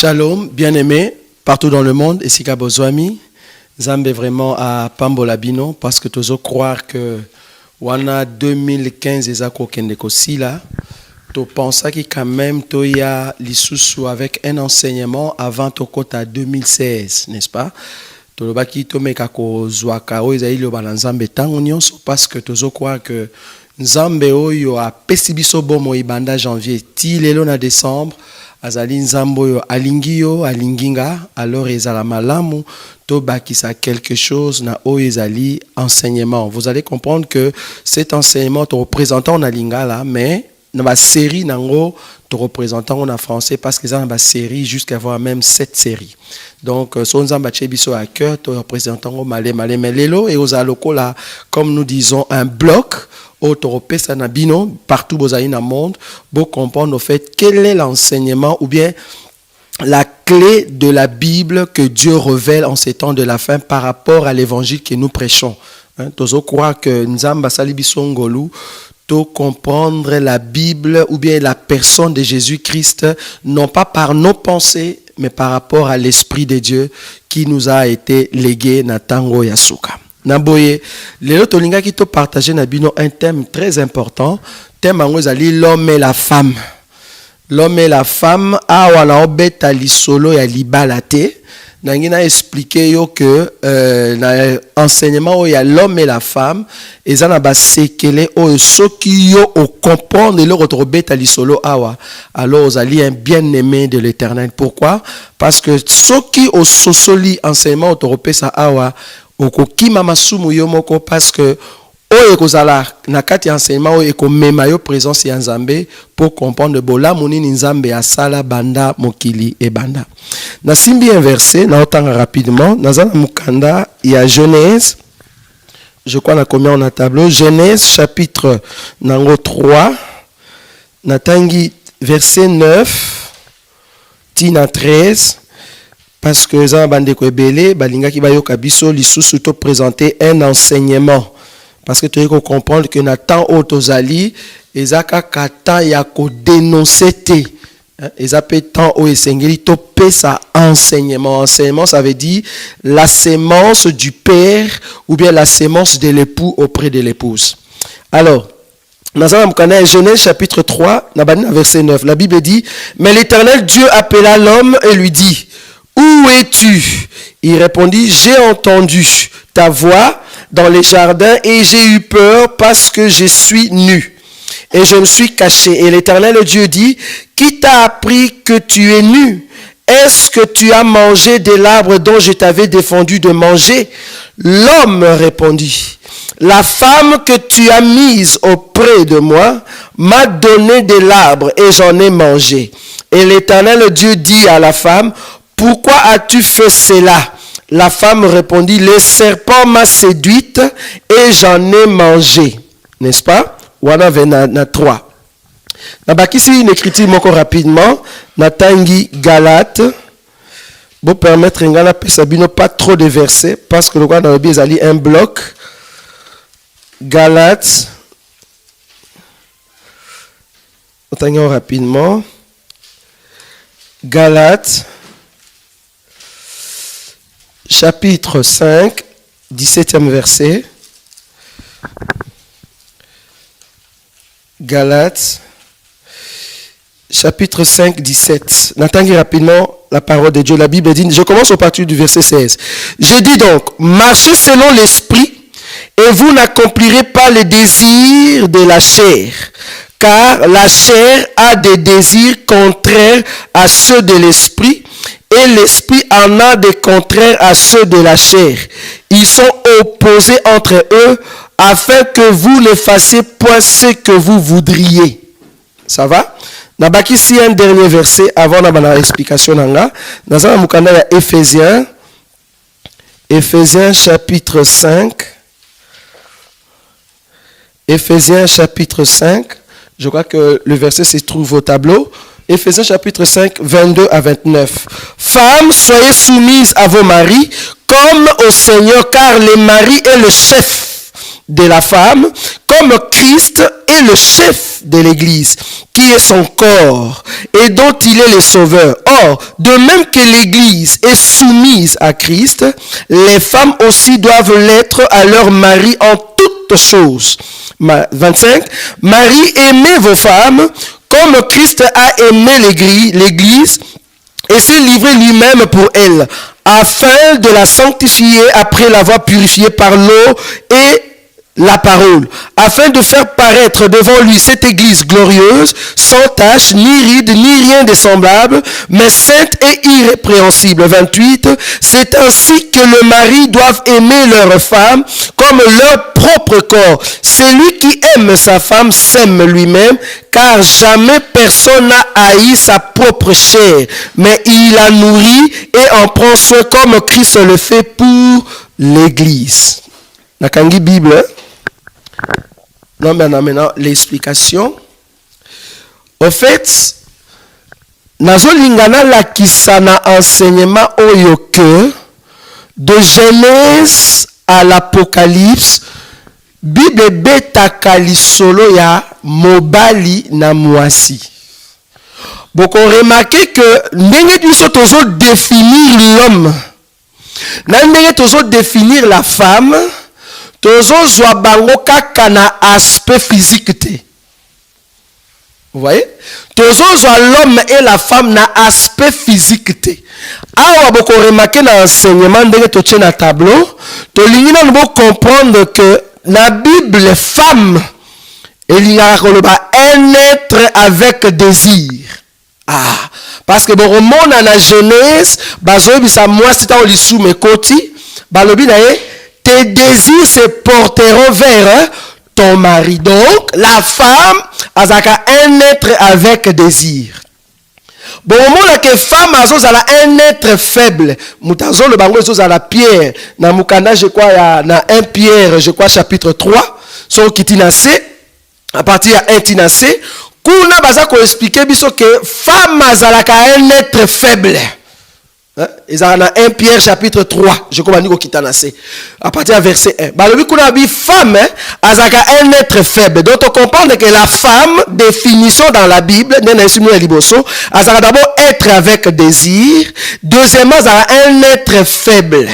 Shalom, bien-aimés, partout dans le monde, et si Bozwami, Zambé vraiment à Pambolabino, parce que tu croire que wana 2015 ezako kendeko sila, tu penses que quand même tu y a l'issue avec un enseignement avant ton côté à 2016, n'est-ce pas? Tu le baki to meka ko zwaka o ezali lo balanzambe tango nyonso parce que tu croire que Nzambe oyo a pesibiso bomo ibanda janvier ti lelo na décembre azali nzambo yo alingi yo alinginga alors ezala malamu to bakisa quelque chose na o ezali enseignement. Vous allez comprendre que cet enseignement te représentant en alinga là, mais dans ma série nango te représentant en français parce que dans ma série jusqu'à avoir même 7 séries. Donc son nzamba chebiso à cœur te représentant au malé mais lelo et aux aloko là comme nous disons un bloc partout dans le monde, pour comprendre au fait quel est l'enseignement ou bien la clé de la Bible que Dieu révèle en ces temps de la fin par rapport à l'évangile que nous prêchons. Tozo croit que Nzamba Salibisongolu, to comprendre la Bible ou bien la personne de Jésus-Christ, non pas par nos pensées, mais par rapport à l'Esprit de Dieu qui nous a été légué na tango yasuka. Naboye, les tolinga qui te partagent nabino un thème très important, thème angozali l'homme et la femme. L'homme et la femme a wana obeta li solo ya libalate. Nangina expliqué yo que na enseignement ya l'homme et la femme ezana ba sekele o soki yo o comprendre le obeta li solo awa alors ozali un bien-aimé de l'Éternel. Pourquoi? Parce que soki o sosoli enseignement o toropesa awa okokima masumu yo moko parce que oyo kozala na kati enseignement oyo ekomema yo présence ya Nzambe pour comprendre bolamu nini Nzambe asala banda mokili e banda. Na simbi un verset na otanga rapidement nazana mukanda ya Genèse, je crois na combien on a tableau, Genèse chapitre nango 3 na tangi verset 9 tina 13. Parce que les bandeko ebele balinga ki bayoka biso lisusu to présenter un enseignement parce que tu dois comprendre que na temps otozali ezaka kata ya ko dénoncer te ezape temps o esengeli to pesa enseignement ça veut dire la sémence du père ou bien la sémence de l'époux auprès de l'épouse. Alors dans Genèse chapitre 3 verset 9 la Bible dit mais l'Éternel Dieu appela l'homme et lui dit où es-tu? Il répondit, j'ai entendu ta voix dans les jardins et j'ai eu peur parce que je suis nu et je me suis caché. Et l'Éternel Dieu dit, qui t'a appris que tu es nu? Est-ce que tu as mangé de l'arbre dont je t'avais défendu de manger? L'homme répondit, la femme que tu as mise auprès de moi m'a donné de l'arbre et j'en ai mangé. Et l'Éternel Dieu dit à la femme, pourquoi as-tu fait cela? La femme répondit, le serpent m'a séduite et j'en ai mangé. N'est-ce pas? Wana vena 3. Nabakisi une écriture moko rapidement. Natangi Galate. Pour permettre ngana pesabino pas trop de versets parce que le roi dans ezali un bloc. Galate. Natangi rapidement. Galate. Chapitre 5, 17e verset. Galates, chapitre 5, 17. N'attendez rapidement la parole de Dieu. La Bible dit, je commence au partir du verset 16. Je dis donc, marchez selon l'esprit et vous n'accomplirez pas les désirs de la chair. Car la chair a des désirs contraires à ceux de l'esprit. Et l'esprit en a des contraires à ceux de la chair. Ils sont opposés entre eux afin que vous ne fassiez point ce que vous voudriez. Ça va? Nabaki ici un dernier verset avant la explication nanga. Nazana mukanda ya Éphésiens. Éphésiens chapitre 5. Éphésiens chapitre 5. Je crois que le verset se trouve au tableau. Éphésiens chapitre 5, 22 à 29. Femmes, soyez soumises à vos maris comme au Seigneur, car le mari est le chef de la femme, comme Christ est le chef de l'Église, qui est son corps et dont il est le sauveur. Or, de même que l'Église est soumise à Christ, les femmes aussi doivent l'être à leur mari en toutes choses. 25. Marie, aimez vos femmes, comme Christ a aimé l'Église et s'est livré lui-même pour elle, afin de la sanctifier après l'avoir purifiée par l'eau et la parole, afin de faire paraître devant lui cette église glorieuse, sans tache, ni ride, ni rien de semblable, mais sainte et irrépréhensible. 28. C'est ainsi que le mari doivent aimer leur femme comme leur propre corps. Celui qui aime sa femme s'aime lui-même, car jamais personne n'a haï sa propre chair, mais il la nourrit et en prend soin comme Christ le fait pour l'église. Nakangi Bible, hein? Non, maintenant, l'explication. Au fait, nazolingana la kisana enseignement oyoke de Genèse à l'Apocalypse, Bible betaka lisolo ya mobali na mwasi. Boko remarqué que ndenge biso tozo définir l'homme, na ndenge tozo définir la femme, tozo zwa bango kaka na aspect physique te. Vous voyez? Tozo zwa l'homme et la femme na aspect physique te. Awa boko remarqué na enseignement ndenge to tient na tableau, to lingina nous comprendre que la Bible femme elingaka koloba un être avec désir. Ah, parce que bon remonte à la Genèse, bazobi sa moi c'est en lisu mekoti, balobi na ye tes désirs se porteront vers ton mari. Donc, la femme a un être avec désir. Bon, au moment que femme a un être faible, mutazo le bango a la pierre, na mukanda je crois na 1 Pierre, je crois chapitre 3, so kitinase, à partir de 1 tinase, kuna baza ko expliquer biso que femme a un être faible. Ils ont 1 Pierre chapitre 3, je crois à partir du verset 1. Balobi kuna bi femme azaka un être faible. Donc on comprend que la femme, définition dans la Bible, azaka d'abord être avec désir, deuxièmement azaka un être faible.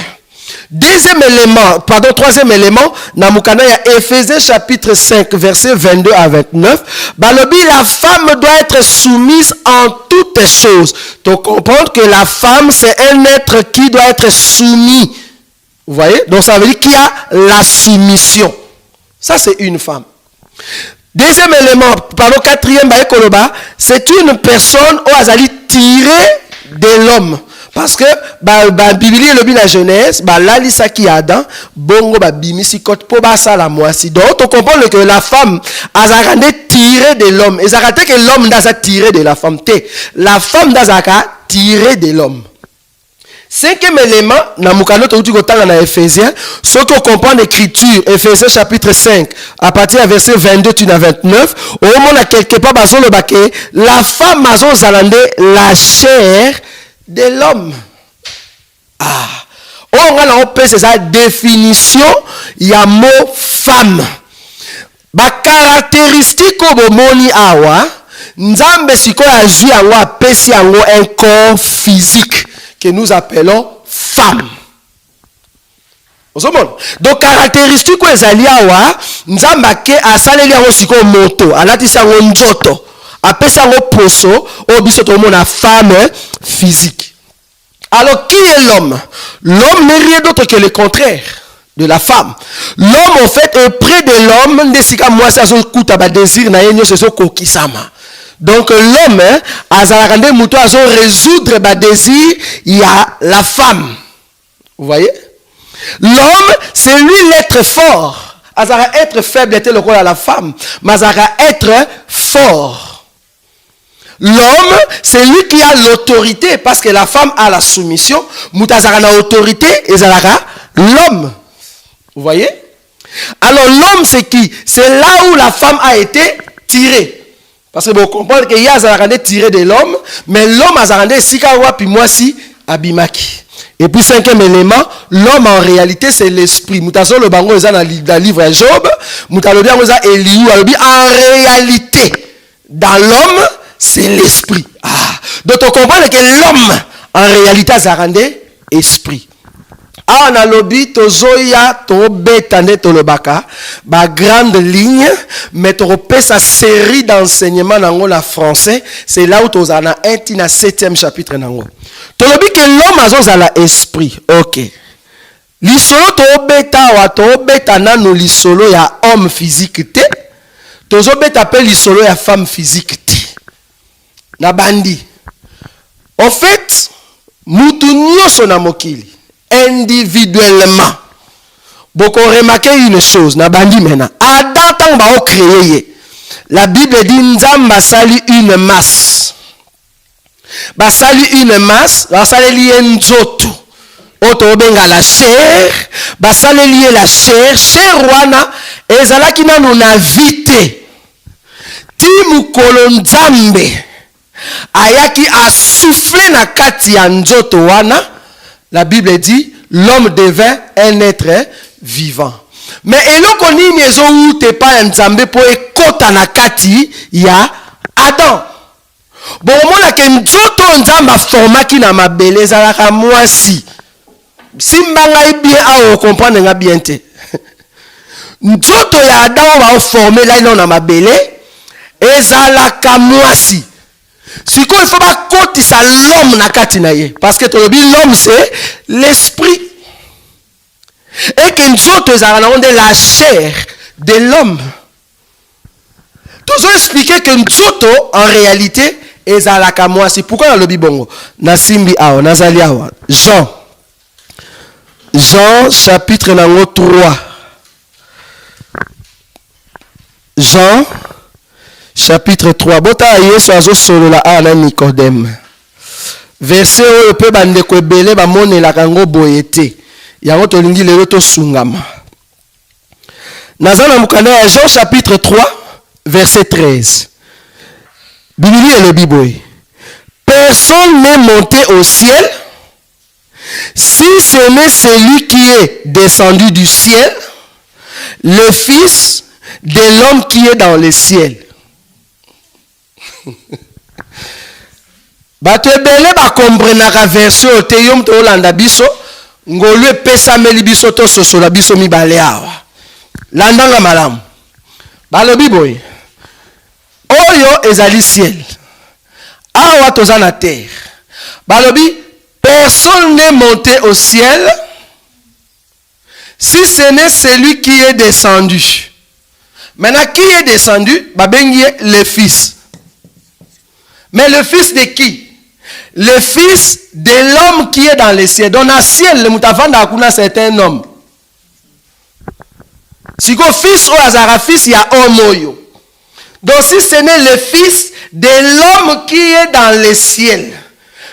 Troisième élément, Namukana ya Éphésiens chapitre 5, verset 22 à 29. Balobi, la femme doit être soumise en toutes choses. Donc, comprendre que la femme, c'est un être qui doit être soumis. Vous voyez? Donc, ça veut dire qu'il y a la soumission. Ça, c'est une femme. Deuxième élément, quatrième, c'est une personne où elle est tirée de l'homme. Parce que Bible le la Genèse, là lisa qui Adam, bongo bimisi kot po basa la moisi. Donc on comprend que la femme a tiré de l'homme. Et ça que l'homme n'a tiré de la femme. La femme n'a tiré de l'homme. Cinquième élément, na mukano touti kotanga na Éphésiens, ce qu'on comprend l'écriture, Éphésiens chapitre 5, à partir du verset 22 à 29, au moment quelque part bazo le baké, la femme mazo zalande la chair de l'homme. Ah. On a la définition, il y a mot femme. Ba caractéristique au moni awa, nzambe siko a joué a pesi un corps physique que nous appelons femme. Donc caractéristique aux aliawa, nzamba ke asaleli a siko moto, alatisi a njoto. Après ça, on pose au biso tout le monde a femme physique. Alors, qui est l'homme? L'homme n'est rien d'autre que le contraire de la femme. L'homme, en fait, auprès de l'homme, moi, ça a désir, donc, l'homme, a résoudre le désir, il y a la femme. Vous voyez? L'homme, c'est lui l'être fort. Azara être faible était le rôle à la femme, mais Azara être fort. L'homme, c'est lui qui a l'autorité, parce que la femme a la soumission. Moutazara a l'autorité, et Zara l'homme. Vous voyez? Alors l'homme, c'est qui? C'est là où la femme a été tirée. Parce que vous comprenez qu'il y a Zara tiré de l'homme, mais l'homme a Zara sikawa puis moi si abimaki. Et puis cinquième élément, l'homme en réalité c'est l'esprit. Moutaso le bango est dans le livre de Job, Moutalo bien est Eliou, en réalité dans l'homme c'est l'esprit. Donc on comprend que l'homme en réalité a rendé esprit. On a lobby tozoya to betande to le baka ba grande ligne mais to repère sa série d'enseignements dans la français, c'est là où tu as un 7e chapitre nango. To lobby que l'homme a la esprit. OK. Lisolo to beta nanu lisolo ya homme physique te. Tozo beta pe lisolo ya femme physique te. Na bandi. En fait, mutu nyoso na mokili individuellement. Beaucoup remarqué une chose, na bandi maintenant. Adam tant ba o créé. La Bible dit Nzamba sali une masse. Ba sali une masse, ba sali lié nzoto. Oto benga la chair, ba sali lié la chair, wana ezalaki nanu na vite. Ti mukolo Nzambe ayaki a soufflé na kati ya nzoto wana. La Bible dit, l'homme devint un être vivant. Mais eloko nini ezo ute pa Nzambe po ekota na kati ya Adam. Bon mona ke nzoto Nzamba formaki na mabele ezalaka mwasi. Simba ngai bien a comprendre nga bien te. Nzoto ya Adam va former là ino na mabele ezalaka mwasi. Si il faut pas cotisa l'homme na kati na ye parce que l'homme c'est l'esprit et que nous autres de la chair de l'homme. Tous ont expliqué que nous autres en réalité ezalaka moi c'est pourquoi dans le bibongo na simbi awa nazali awa Jean chapitre 3. Jean chapitre 3. Bota Yesu azo solo la ana Nicodème. Verset oyo pe bande ko ebele ba monela kango boyete. Yango to lingi lelo to sungama. Nazana mukanda ya Jean chapitre 3 verset 13. Bible et le Bible. Personne n'est monté au ciel si ce n'est celui qui est descendu du ciel, le Fils de l'homme qui est dans le ciel. Bato ebele ba comprenaka version te yom to landa biso ngolu pesa meli biso to soso la biso mibale awa landanga malamu balobi boy oyo ezali ciel awa toza na terre balobi personne n'est monté au ciel si ce n'est celui qui est descendu. Maintenant qui est descendu babengi le fils. Mais le fils de qui? Le fils de l'homme qui est dans les cieux. Donc, dans le ciel, le moutafanda akuna c'est un homme. Si le fils ou azara fils, il y a homme oyo. Donc, si ce n'est le fils de l'homme qui est dans les ciels.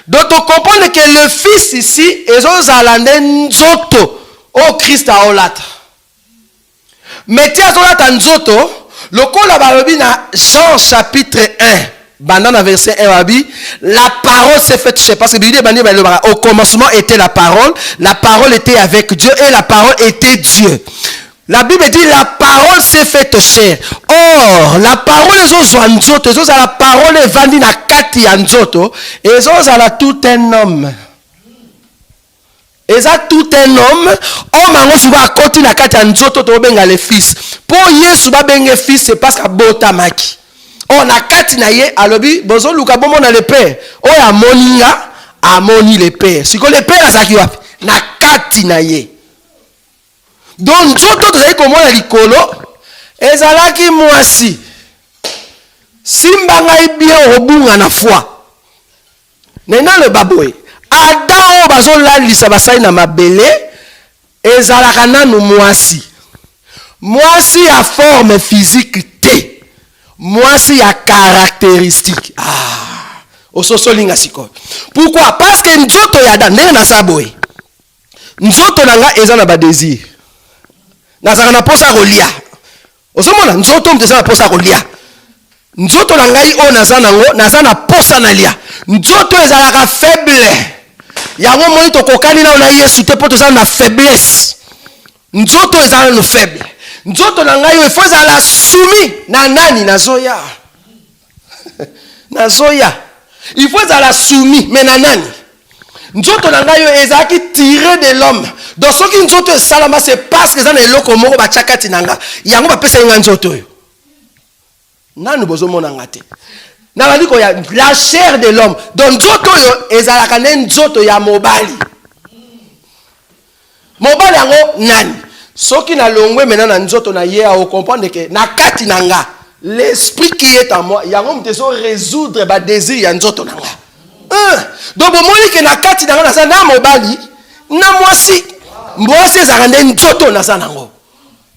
Donc, on comprend que le fils ici, est aux nzoto au Christ a olata. Mais tia olata nzoto, le kola balobi na Jean chapitre 1. Bandana verset 1 la parole s'est faite chair parce que au commencement était la parole était avec Dieu et la parole était Dieu. La Bible dit la parole s'est faite chair. Or la parole est aux nzoto, la parole est vendue na kati ya nzoto et la tout un homme. Et ça tout un homme, homme ango suba koti na kati ya nzoto to benga le fils. Pour Yesu ba benga fils c'est parce que bota maki. On a kati na ye alobi bozo luka bomo na le père. O ya moninga amoni le père. Siko le père azaki wapi na kati na ye. Donc nzoto tozali komona likolo ezalaki mwasi. Simba ngai bien obunga na foi. Nena le baboy. Adam bazo lalisa basai na mabele ezalaka nanu mwasi. Mwasi a forme physique te. Mwasi a caractéristique. Ososolinga siko. Pourquoi? Parce que nzoto ya Adam ndenge na saboye. Nzoto nanga eza na ba désir. Nazaka na posa kolia. Osomona nzoto mteza na posa kolia. Nzoto na ngai o naza nango naza na posa na lia. Nzoto ezalaka faible. yango moni to kokani na ona Yesu te poto za na faiblesse. Nzoto ezala no faible. Nzoto na ngai il faut la soumis na nani nazoya. Nazoya. Il faut la soumis mais na nani. Nzoto na ngai ezaki tiré de l'homme. Donc ce qui nzoto salama c'est parce que za na eloko moko ba chakati nanga. Yango ba pesa nga nzoto yo. Nanu bozo mona ngate. Na bali ko ya la chair de l'homme. Donc nzoto yo ezalaka ne nzoto ya mobali. Mobali yango nani? Soki na longwe maintenant na nzoto na ye a comprendre que na kati nanga l'esprit qui est en moi yango mteso résoudre ba désir ya nzoto nanga. Donc bomoni que na kati nanga na sa na mobali na mwasi mwasi ezakande nzoto na sa nango.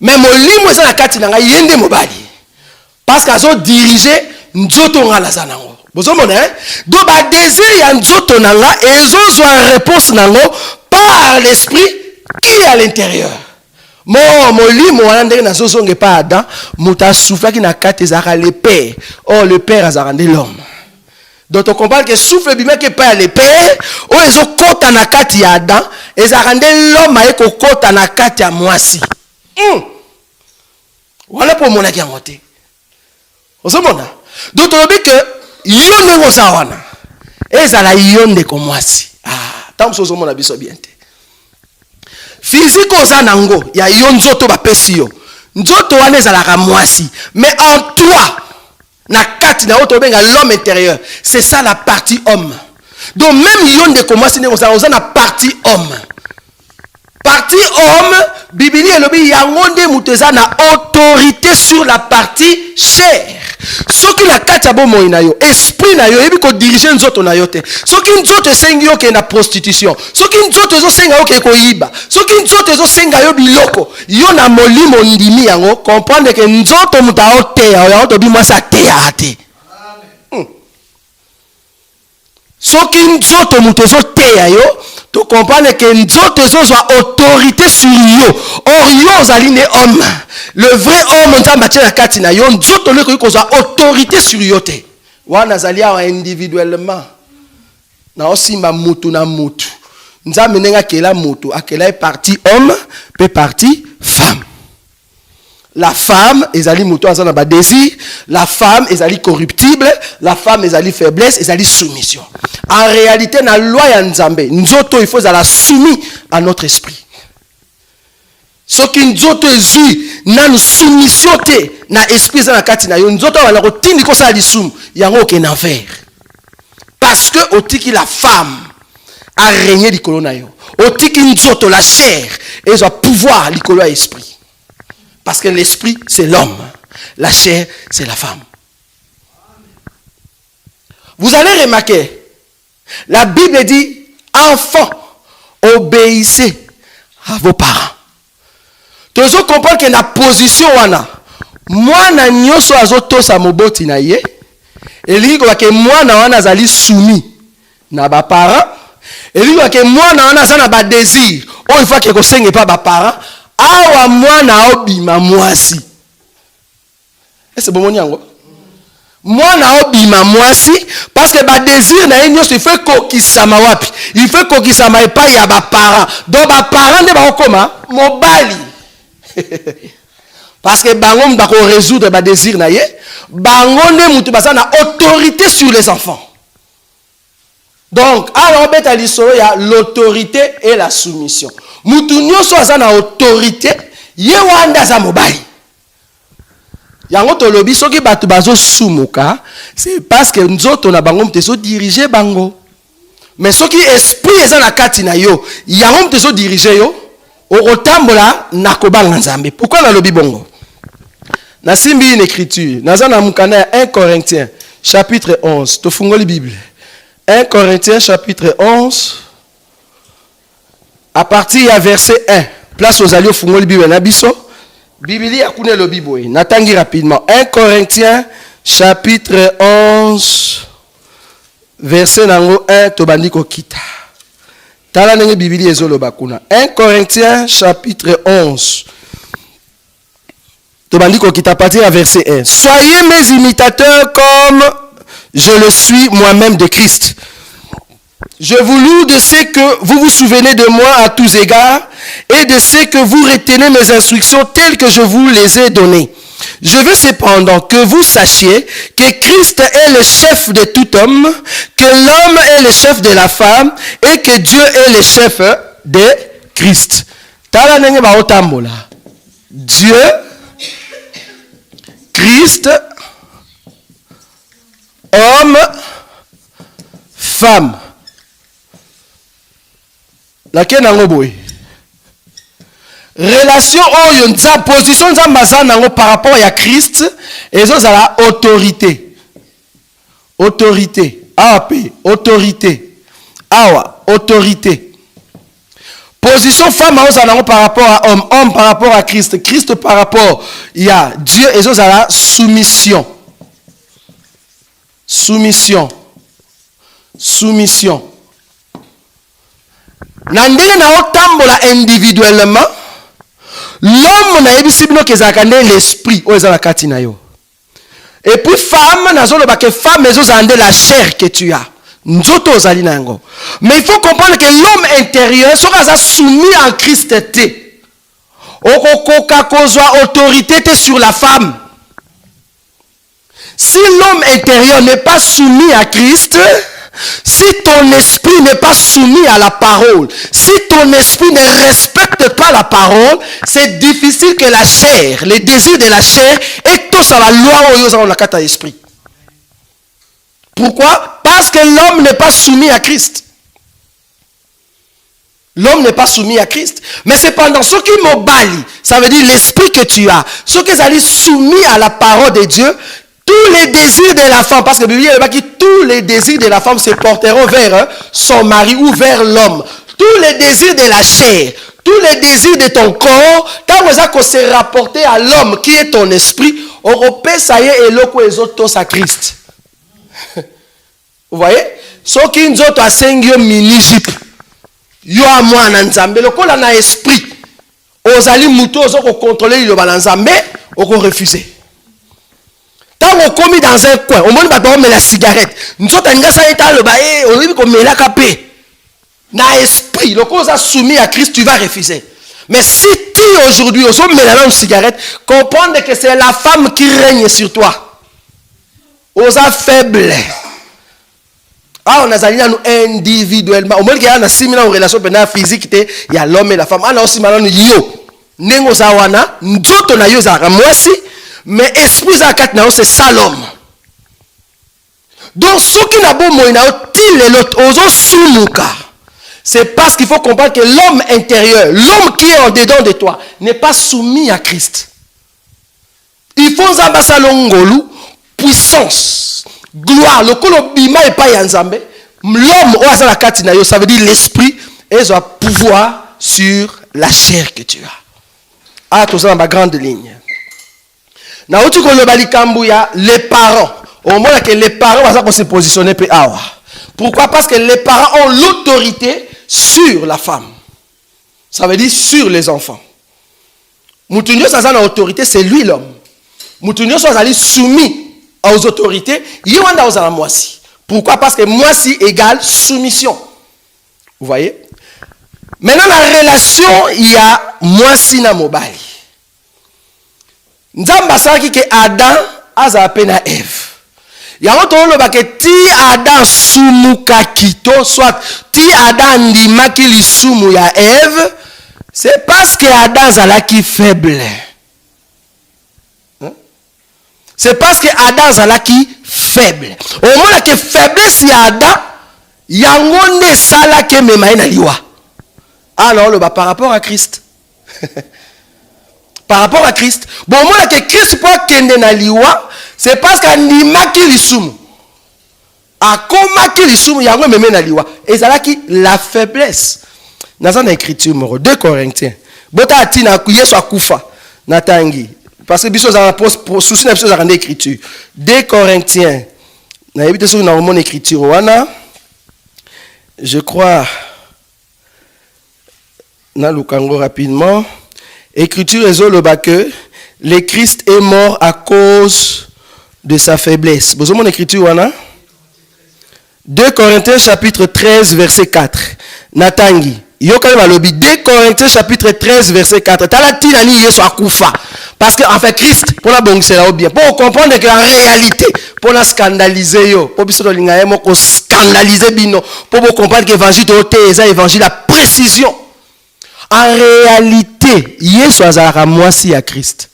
Mais molimo eza na kati nanga yende mobali. Parce qu'azo diriger nzoto nga na sa nango. Bozo mona hein? Donc ba désir ya nzoto nanga ezo zo réponse nango par l'esprit qui est à l'intérieur. Molimo wana ndenge na zozonge pa Adam muta souffle qui na kati ezaka le père. Oh le père azakande l'homme. Donc on comprend que souffle bima que pas le père o ezo kota na kati ya Adam ezakande l'homme aye ko kota na kati ya mwasi. Voilà pour mon aki ngote. Ozomona. Donc on dit que yonde ngoza wana ezala yonde ko mwasi. Tant so ozomona biso bien te. Physique oza nango ya yo nzoto ba pesi yo. Nzoto wana ezalaka mwasi. Mais en toi na kati na oto benga l'homme intérieur. C'est ça la partie homme. Donc même yonde ko mwasi ne oza na partie homme. Partie homme, Bibli elobi yango nde mutu eza na autorité sur la partie chair. Soki la kati ya bomoi na yo, esprit na yo ebi ko diriger nzoto na yo te. Soki nzoto esengi yo ke na prostitution, soki nzoto ezo senga yo ke ko yiba, soki nzoto ezo senga yo biloko, yo na molimo ndimi yango comprendre que nzoto muta oteya yo to bi mwasa teya ate. Soki nzoto mutu ezo teya yo tu comprends que nzoto ezozwa autorité sur yo. Or yo ozali ne homme. Le vrai homme nzambe atie na kati na yo nzoto leko kozwa autorité sur yo te. Wana zali awa individuellement. Na osimba mutu na mutu. Nzambe nenga kela mutu akela est partie homme pe partie femme. La femme ezali mutu azana ba désir, la femme ezali corruptible, la femme ezali faiblesse, ezali soumission. En réalité na loi ya Nzambe, nzoto il faut la soumis à notre esprit. Ce qui nzoto ezui na soumission te na esprit za na kati na yo nzoto wala ko tindi ko sa lisumu yango ke na enfer. Parce que otiki la femme a régné likolo na yo. Otiki nzoto la chair et zo pouvoir likolo ya esprit. Parce que l'esprit, c'est l'homme. La chair, c'est la femme. Vous allez remarquer, la Bible dit, enfants, obéissez à vos parents. Tu dois comprendre que la position, moi, na nyoso azoto sa moboti na ye, et lui, que moi, na wana zali soumis na ba parents, et lui, que moi, na wana zana ba désir, oh, il faut que ko senge pas ba parents, awa mwana obima mwasi. Est-ce bon yango? Mwana obima mwasi parce que ba désir na yenyo il fait kokisama wapi? Il fait kokisama epa ya ba parents. Donc ba parents ne ba koma mobali. Parce que bango mba ko résoudre ba désir na ye, bango ne mutu basa na autorité sur les enfants. Donc, alors beta lisolo ya l'autorité et la soumission. Mutu nyoso aza na autorité, ye wanda za mobali. Yango to lobi soki batu bazo sumuka, c'est parce que nzoto na bango mteso diriger bango. Mais soki esprit eza na kati na yo, yango mteso diriger yo, okotambola na kobanga nzambe. Pourquoi na lobi bongo? Na simbi une écriture, naza na mukana 1 Corinthiens chapitre 11, to fungoli Bible. 1 Corinthiens chapitre 11, à partir du verset 1. Place aux alliés fungoli Bible na biso. Bibli akune lo biboy. Natangi rapidement. 1 Corinthiens chapitre 11, verset nango 1 tobandi ko kita. Tala nenge Bibli ezolo bakuna. 1 Corinthiens chapitre 11. Tobandi ko kita partir à verset 1. Soyez mes imitateurs comme je le suis moi-même de Christ. Je vous loue de ce que vous vous souvenez de moi à tous égards et de ce que vous retenez mes instructions telles que je vous les ai données. Je veux cependant que vous sachiez que Christ est le chef de tout homme, que l'homme est le chef de la femme et que Dieu est le chef de Christ. Dieu, Christ, homme, femme. Laquelle n'a pas relation oyo position par rapport à Christ et ça la autorité. Autorité. AP, autorité. Awa, autorité. Position femme par rapport à homme, homme par rapport à Christ, Christ par rapport à Dieu et ça la soumission. Soumission. Soumission. Nandele na otambola individuellement, l'homme na yebisi bino kezalaka nde l'esprit oyo eza na kati na yo. Et puis femme nazoloba ke femme ezozala la chair que tu as. Nzoto ozali na yango. Mais il faut comprendre que l'homme intérieur soki aza soumis en Christ te. Okokoka kozwa autorité te sur la femme. Si l'homme intérieur n'est pas soumis à Christ, si ton esprit n'est pas soumis à la parole, si ton esprit ne respecte pas la parole, c'est difficile que la chair, les désirs de la chair, et tout ça, la loi au la kata esprit. Pourquoi? Parce que l'homme n'est pas soumis à Christ. L'homme n'est pas soumis à Christ. Mais cependant, ce qui m'obali, ça veut dire l'esprit que tu as, ceux qui sont soumis à la parole de Dieu, tous les désirs de la femme, parce que la Bible dit que tous les désirs de la femme se porteront vers son mari ou vers l'homme. Tous les désirs de la chair, tous les désirs de ton corps, quand vous avez se rapporter à l'homme qui est ton esprit, on repère ça y est et l'autre les autres à Christ. Vous voyez? Ce qui nous a sengyo mini-jip, yo a moi en nzambe, le col en a esprit. Ozali muto ozoko contrôler le balanzambe, oko refuser. Quand on commis dans un coin, on met la cigarette. Nous sommes on la capé. Na esprit, le cause a soumis à Christ, tu vas refuser. Mais si tu aujourd'hui, on met la cigarette, comprendre que c'est la femme qui règne sur toi. Osa faible. Ah, on a zali nous individuellement. Au moins qu'il y a une relation physique, il y a l'homme et la femme. Ah, on a aussi maintenant yo. Nengo zawana, nzoto na yo zara mwasi. Mais esprit zakat na c'est ça l'homme. Donc ce qui n'a pas moyen til l'autre ozo sumuka. C'est parce qu'il faut comprendre que l'homme intérieur, l'homme qui est en dedans de toi, n'est pas soumis à Christ. Il faut zamba ngolu puissance, gloire, le kolobima et pas yanzambe. L'homme o azala kati na yo, ça veut dire l'esprit et ça pouvoir sur la chair que tu as. Ah, tout ça dans ma grande ligne. Les parents, au moins que les parents vont se positionner. Pourquoi? Parce que les parents ont l'autorité sur la femme. Ça veut dire sur les enfants. Moutounio ça a l'autorité, c'est lui l'homme. Moutounio ça a soumis aux autorités. Yéwanda aux moisi. Pourquoi? Parce que moisi égale soumission. Vous voyez? Maintenant la relation, il y a moisi na mobali. Nzamba saki ke Adam aza pena Eve. Ya otolo ba ke ti Adam sumuka kito soit ti Adam ndimaki lisumu ya Eve, c'est parce que Adam zalaki faible. C'est parce que Adam zalaki faible. Au moins que faiblesse ya Adam yango ne sala ke mema na liwa. Alors le ba par rapport à Christ. Par rapport à Christ. Bon, moi, que Christ peut kende na liwa, c'est parce qu'il n'y a que l'issum. A comment que l'issum, il y a même na liwa. Et ça là qui la faiblesse. Dans une écriture, 2 Corinthiens. Bota atina kuyeso akufa natangi. Parce que biso za pour souci na biso za rendre écriture. 2 Corinthiens. Na yebite sur na mon écriture wana. Je crois na lukango rapidement. Écriture est que le Christ est mort à cause de sa faiblesse. Vous avez mon écriture, Wana? 2 Corinthiens chapitre 13 verset 4. Natangi. Yoka malobi 2 Corinthiens chapitre 13 verset 4. Talati nani Yesu akufa. Parce que en fait Christ pour la bonne c'est là bien. Pour comprendre que en réalité pour la scandaliser yo, pour biso linga yemo ko scandaliser bino, pour comprendre que l'évangile de c'est évangile à précision. En réalité, Yesu azalaka mwasi ya Christ.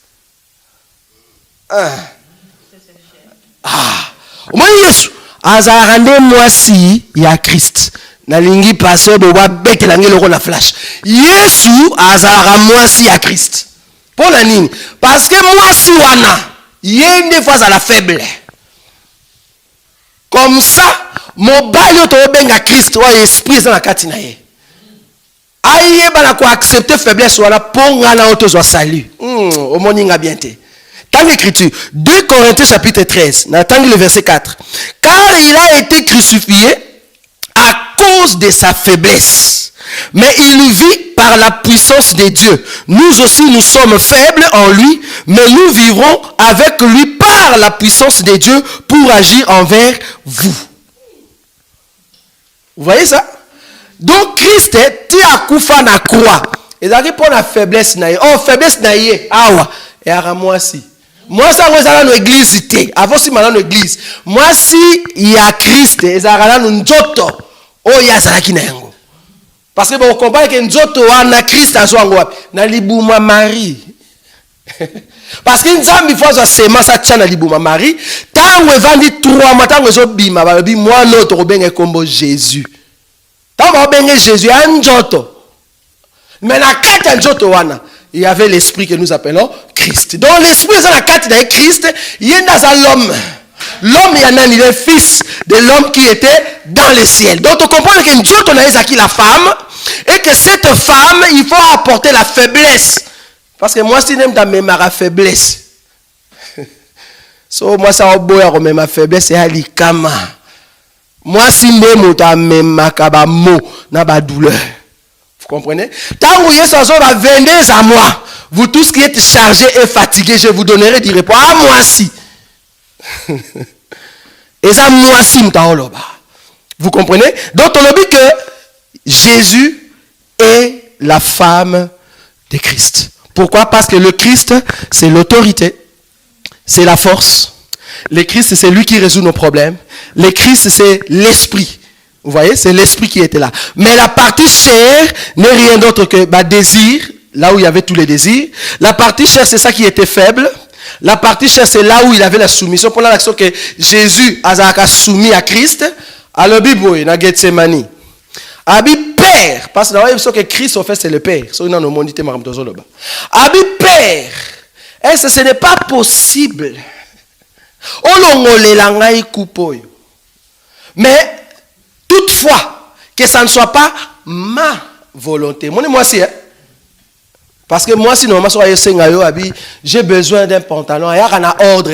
Moi Yesu azalaka nde mwasi ya Christ. Nalingi passer de wa bete langi loko na flash. Yesu azalaka mwasi ya Christ. Pour la nini? Parce que mwasi wana yende fois à la faible. Comme ça, mobali oto benga Christ wa esprit dans la kati na ye. Aïe bana ko accepter faiblesse wala ponga na oto zo salut. Au moninga bien te. Dans l'écriture, 2 Corinthiens chapitre 13, n'attends le verset 4. Car il a été crucifié à cause de sa faiblesse. Mais il vit par la puissance de Dieu. Nous aussi, nous sommes faibles en lui, mais nous vivrons avec lui par la puissance de Dieu pour agir envers vous. Vous voyez ça? Donc, Christ est à koufa na croix. Et ça pour la faiblesse naïe. Oh, faiblesse naïe. Ah ouais. Et à moi aussi. Moi, ça, vous allez dans l'église. Avant, si maintenant l'église. Moi, si il y a Christ, et ça va dans njoto. Oh, il y a ça qui n'a rien. Parce que vous comprenez que njoto wana Christ a zo ngwa. Na libuma Marie. Parce que nzambi faut ça sema ça tcha na libuma Marie. Tant vous vendez 3 mois tant vous bima ba bi moi l'autre benga kombo Jésus. Tant vous benga Jésus a njoto. Mais na kata njoto wana, il y avait l'esprit que nous appelons Christ. Donc l'esprit dans la carte de Christ, il y a dans l'homme. L'homme, il y en a le fils de l'homme qui était dans le ciel. Donc on comprend que Dieu a acquis la femme et que cette femme, il faut apporter la faiblesse. Parce que moi, si je n'aime pas ma faiblesse, so moi ça oboya comme ma faiblesse c'est alikama. Moi si même ta même kabamo na ba douleur. Vous comprenez? Tant que Yesu va venez à moi. Vous tous qui êtes chargés et fatigués, je vous donnerai du repos. À moi si. Et ça moi si m'taoloba. Vous comprenez? Donc on a dit que Jésus est la femme de Christ. Pourquoi? Parce que le Christ, c'est l'autorité, c'est la force. Le Christ, c'est lui qui résout nos problèmes. Le Christ, c'est l'esprit. Vous voyez, c'est l'esprit qui était là. Mais la partie chair n'est rien d'autre que désir, là où il y avait tous les désirs. La partie chair, c'est ça qui était faible. La partie chair, c'est là où il avait la soumission. Pour l'action que Jésus a soumis à Christ, à la Bible, dans Gethsemane. Abi Père, parce que Christ, en fait, c'est le Père. Abi Père, est-ce que ce n'est pas possible? Mais, toutefois, que ça ne soit pas ma volonté. Moi, c'est, hein? Parce que moi, si normalement, j'ai besoin d'un pantalon, il y a un ordre.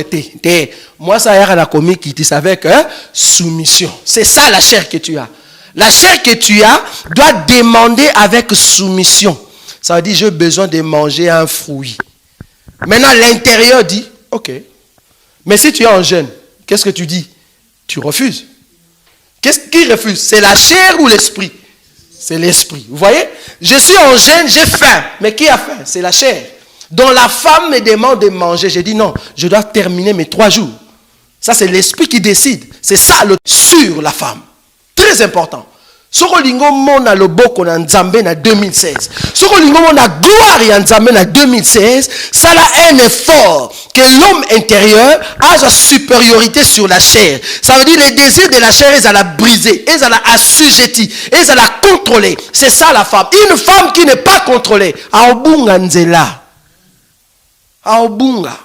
Moi, ça, il y a un commis qui dit avec soumission. C'est ça la chair que tu as. La chair que tu as doit demander avec soumission. Ça veut dire, j'ai besoin de manger un fruit. Maintenant, l'intérieur dit, ok. Mais si tu es en jeûne, qu'est-ce que tu dis? Tu refuses. Qu'est-ce qui refuse? C'est la chair ou l'esprit? C'est l'esprit. Vous voyez? Je suis en jeûne, j'ai faim. Mais qui a faim? C'est la chair. Donc la femme me demande de manger. J'ai dit non, je dois terminer mes 3 jours. Ça, c'est l'esprit qui décide. C'est ça le sur la femme. Très important. Soko lingo mona loboko na nzambe na 2016. Soko lingo mona gloire ya nzambe na 2016, ça a un effort que l'homme intérieur a sa supériorité sur la chair. Ça veut dire les désirs de la chair, ils allaient la briser, ils allaient la assujettir, ils allaient la contrôler. C'est ça la femme. Une femme qui n'est pas contrôlée, aobunga nzela. Aobunga.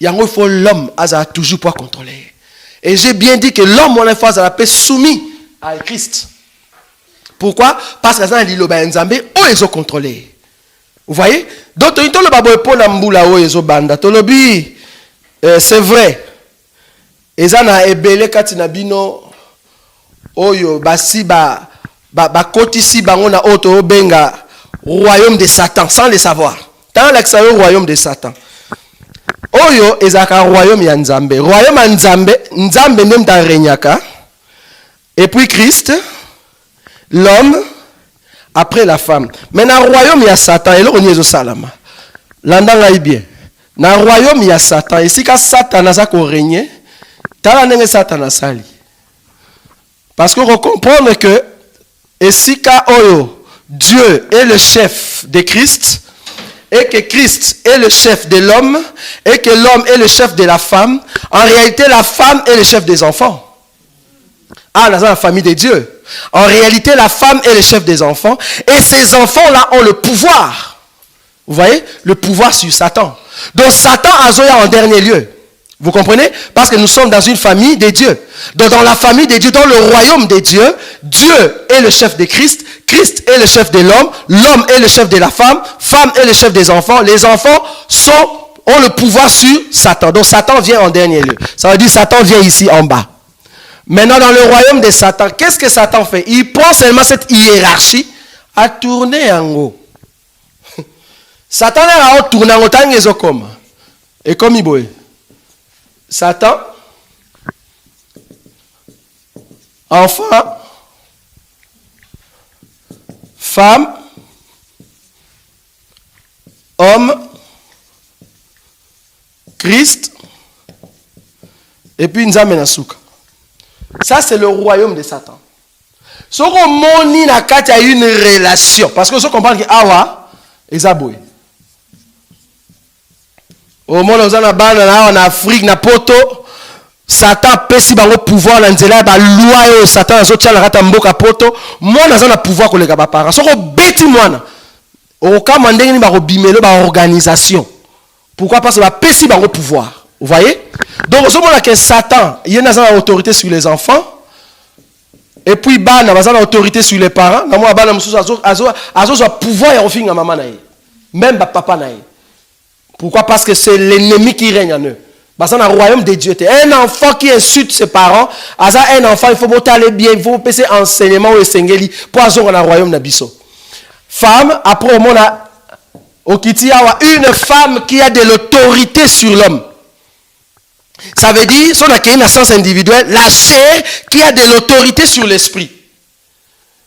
Yango il faut l'homme a toujours pas contrôler. Et j'ai bien dit que l'homme, on a fait la paix soumis à Christ. Pourquoi? Parce que ça, ils ont contrôlé. Vous voyez? Donc, c'est vrai. Et ça, na ebele katina bino oyo basi ba kotisi bango na auto benga royaume de Satan sans le savoir. Tant l'extérieur royaume de Satan. Oyo ezaka royaume ya Nzambe. Royaume ya Nzambe, Nzambe ndem ta renyaka. Et puis Christ, l'homme, après la femme. Mais dans le royaume, il y a Satan. Et là, on y est au Salama. L'endant est bien. Dans le royaume, il y a Satan. Et si quand Satan a régné, t'as Satan a sali. Parce qu'on comprend que, et si Dieu est le chef de Christ, et que Christ est le chef de l'homme, et que l'homme est le chef de la femme, en réalité, la femme est le chef des enfants. Ah, dans la famille de Dieu. En réalité, la femme est le chef des enfants, et ces enfants-là ont le pouvoir. Vous voyez? Le pouvoir sur Satan. Donc, Satan a Zoya en dernier lieu. Vous comprenez? Parce que nous sommes dans une famille de Dieu. Donc dans la famille de Dieu, dans le royaume de Dieu, Dieu est le chef de Christ, Christ est le chef de l'homme, l'homme est le chef de la femme, femme est le chef des enfants, les enfants ont le pouvoir sur Satan. Donc Satan vient en dernier lieu. Ça veut dire Satan vient ici en bas. Maintenant dans le royaume de Satan, qu'est-ce que Satan fait? Il prend seulement cette hiérarchie à tourner en haut. Satan a tourné en haut, et comme il boit. Satan, enfant, femme, homme, Christ, et puis Nzambe na souka. Ça, c'est le royaume de Satan. Ce qu'on moni na kati a une relation. Parce que ce qu'on comprend que awa, ezaboué. Au monde où en Afrique, na poto, Satan pesi bango pouvoir na nzela ba loi Satan azotia na kata mboka poto, mwana za na pouvoir koleka ba para. Soko beti mwana. O kama ndenge ni ba robimelo ba organisation. Pourquoi? Parce que ba pesi bango pouvoir. Vous voyez? Donc au moment que Satan, il y a une autorité sur les enfants. Et puis bana bazana autorité sur les parents. Na moi bana mususu azo pouvoir ya ofinga maman na ye. Même ba papa na ye. Pourquoi? Parce que c'est l'ennemi qui règne en eux. Parce que dans le royaume de Dieu, un enfant qui insulte ses parents, un enfant, il faut aller bien, il faut passer enseignement ou sengeli pour aller dans le royaume de Bisso. Femme, après au monde, une femme qui a de l'autorité sur l'homme. Ça veut dire, son accueil dans le sens individuel, la chair qui a de l'autorité sur l'esprit.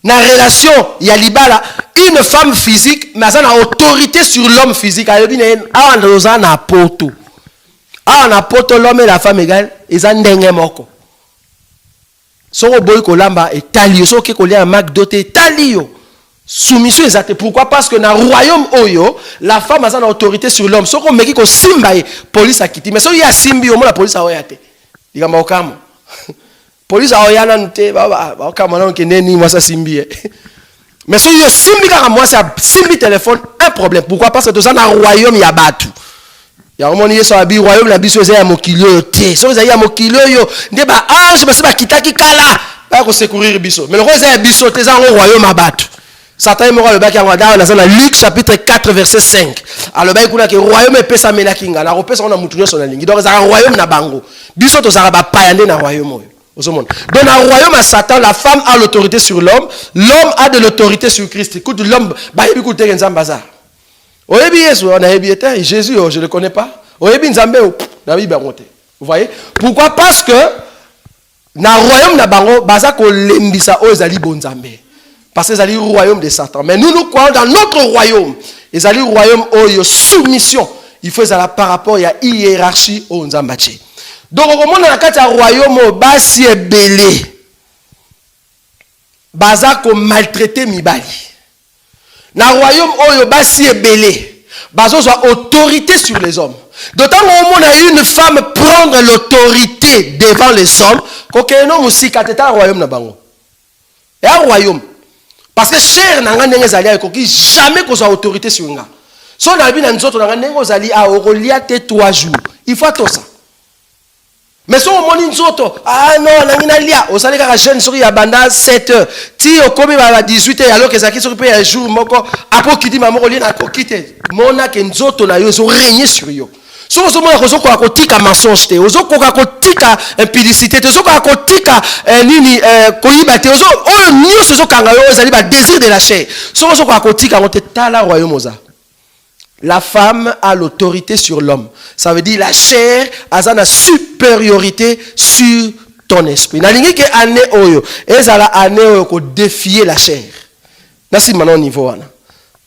Dans la relation, il y a l'ibala, une femme physique, mais elle a autorité sur l'homme physique. Elle dit, ah, on a un poto. Ah, on a poto, l'homme et la femme égale, ils ont un moko. Son boy kolamba est talio, son qui kolé un mac doté talio. Soumission exacte. Pourquoi? Parce que dans le royaume Oyo, la femme a une autorité sur l'homme. Son qu'on met qui simba, police a quitté. Mais si il y a simbi, au moins la police a oyate. Il y a un okamo. Police a oyana nute, okamo na nkene ni moi ça simbi. Mais si il y a simbi car moi c'est simbi téléphone, un problème. Pourquoi? Parce que dans le royaume il y a battu. Il y a un moment où il y a un royaume, la biso est à mokilio. Si vous avez un mokilio, ne ba ange, mais c'est pas kitaki kala. Pas qu'on secourir biso. Mais le roi est biso, t'es dans le royaume à battu. Satan est mort le bac en dans Luc chapitre 4 verset 5. Alors le bac que royaume est pesa menakinga. La repesa on a mutunya son ligne. Donc ça royaume na bango. Biso to ça ba payande na royaume. Donc dans le royaume à Satan, la femme a l'autorité sur l'homme, l'homme a de l'autorité sur Christ. Écoute l'homme, bah il écoute Nzambaza. Oyebi Yesu, on a ébiété Jésus, je ne le connais pas. Oyebi Nzambe, na Bible monté. Vous voyez? Pourquoi? Parce que dans le royaume na bango, baza ko lembisa o ezali bonzambe. Parce que c'est le royaume de Satan. Mais nous croyons dans notre royaume. Et c'est le royaume où il y a soumission. Il faut ça par rapport à la hiérarchie au Nzambachi. Donc au moment où on a un royaume où basi est belé. Baza ko maltraité mibali. Dans le royaume où basi est belé. Baza a autorité sur les hommes. D'autant au moment où une femme prendre l'autorité devant les hommes, qu'aucun homme aussi quand un royaume na bango. Et un royaume. Parce que cher n'a rien d'exalé qui jamais qu'on soit autorité sur nga. Son avis dans nous autres n'a rien d'exalé à relier 3 jours. Il faut tout ça. Mais si on monte nous autres, ah non, n'a rien lia. Au salaire à jeune sur ya banda 7 heures. Ti au commis à 18 heures alors que ça qui sur un jour moko après qui dit maman relier na quitter. Mon a que nous autres là ils ont régné sur yo. Si vous avez des kotika mensonge, vous avez kotika impudicité, vous avez kotika nini koibate, vous avez mieux ce que désir de la chair. Si vous avez kotika tala royaume oza. La femme a l'autorité sur l'homme. Ça veut dire la chair a une supériorité sur ton esprit. Nalingi ke année oyo, ezala année oyo ko défier la chair. Nasi maintenant niveau wana.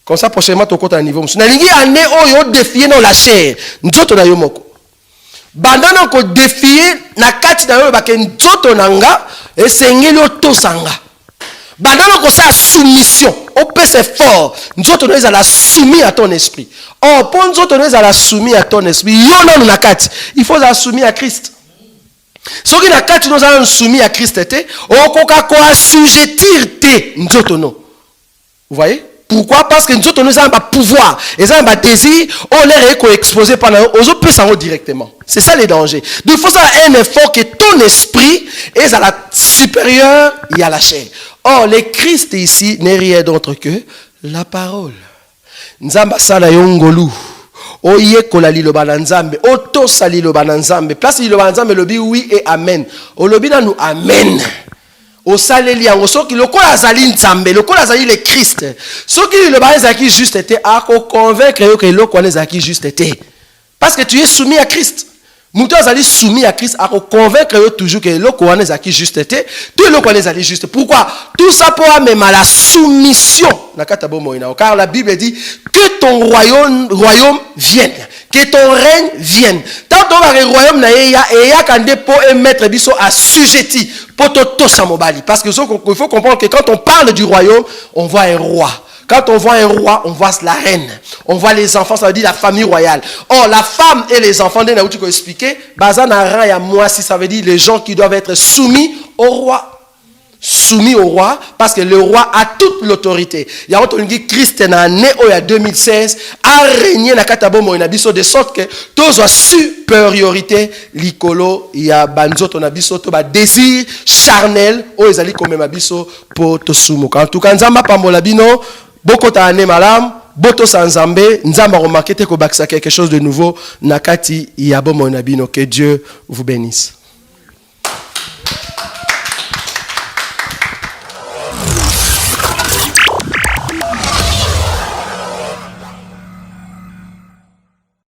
Comme ça prochainement to kota niveau. Nalingi année oyo défier non la chair. Nzoto na yo moko. Bandana ko défier na kati na yo ba ke nzoto nanga esengeli otosanga. Bandana ko sa soumission, au pèse fort. Nzoto no ezala soumis à ton esprit. Oh, pour nzoto no ezala soumis à ton esprit, yo non na kati, il faut être soumis à Christ. Ce qui na kati nous allons soumis à Christ était, on koka ko assujettir te nzoto no. Vous voyez? Pourquoi? Parce que nous autres, nous avons un pouvoir, nous avons un désir, on est exposé pendant aux autres personnes directement. C'est ça les dangers. Donc il faut faire un effort que ton esprit est à la supérieure et à la chair. Or, le Christ ici n'est rien d'autre que la parole. Nzamba sala yongolu. Oye kola liloba na nzambe. Oto sali liloba na nzambe. Place liloba na nzambe lobi oui et amen. O lobi na nous amen. Au saleli yango soki lokola azali nzambe lokola azali le Christ soki le bazaki juste était à convaincre que lokola azaki juste était parce que tu es soumis à Christ. Muto azali soumis à Christ à convaincre toujours que lokola azaki juste était tout lokola azali juste. Pourquoi? Tout ça pour même à la soumission na katabo moina car la Bible dit que ton royaume vienne, que ton règne vienne. Tant que le royaume na ya kande pour mettre biso assujetti pour tout ça mobali parce que il faut comprendre que quand on parle du royaume, on voit un roi. Quand on voit un roi, on voit la reine. On voit les enfants, ça veut dire la famille royale. Or, la femme et les enfants, d'un outil qu'on expliqué, bazana rang ya moi si ça veut dire les gens qui doivent être soumis au roi. Soumis au roi, parce que le roi a toute l'autorité. Il y a un Christ na né il y a 2016 a régné na katabo moina biso de sorte que tous ont supériorité likolo il y a banzoto na biso to ba désir charnel o ezali comme ma biso pour to sumuka. En tout cas nzamba pambola bino boko ta ane malam boto sanzambe nzamba remarquer te ko bakisa quelque chose de nouveau na kati ya bo moina bino. Que Dieu vous bénisse.